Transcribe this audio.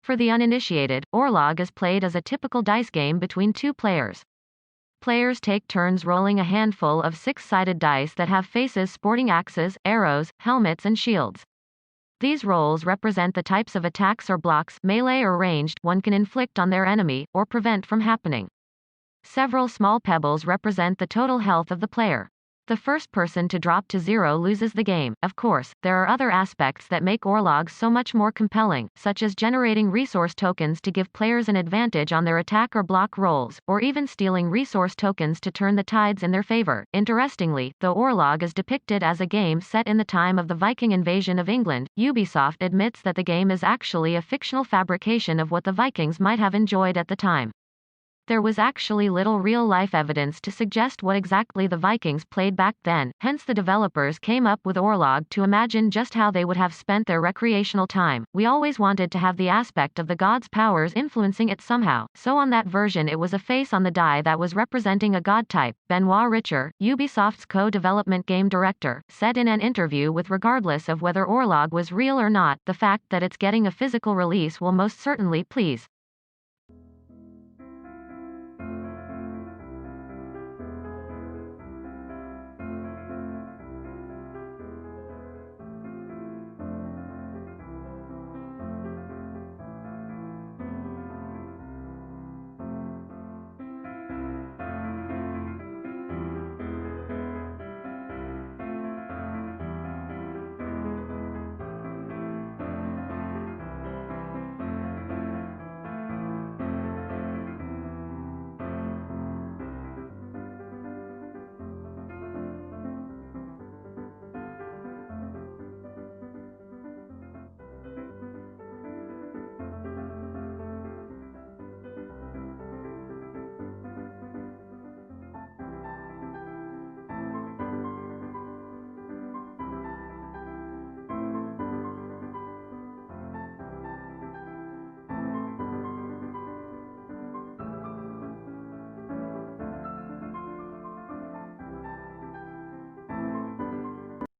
For the uninitiated, Orlog is played as a typical dice game between two players. Players take turns rolling a handful of six-sided dice that have faces sporting axes, arrows, helmets and shields. These rolls represent the types of attacks or blocks, melee or ranged, one can inflict on their enemy, or prevent from happening. Several small pebbles represent the total health of the player. The first person to drop to 0 loses the game. Of course, there are other aspects that make Orlog so much more compelling, such as generating resource tokens to give players an advantage on their attack or block rolls, or even stealing resource tokens to turn the tides in their favor. Interestingly, though Orlog is depicted as a game set in the time of the Viking invasion of England, Ubisoft admits that the game is actually a fictional fabrication of what the Vikings might have enjoyed at the time. There was actually little real-life evidence to suggest what exactly the Vikings played back then, hence the developers came up with Orlog to imagine just how they would have spent their recreational time. We always wanted to have the aspect of the god's powers influencing it somehow, so on that version it was a face on the die that was representing a god type. Benoit Richer, Ubisoft's co-development game director, said in an interview with regardless of whether Orlog was real or not, the fact that it's getting a physical release will most certainly please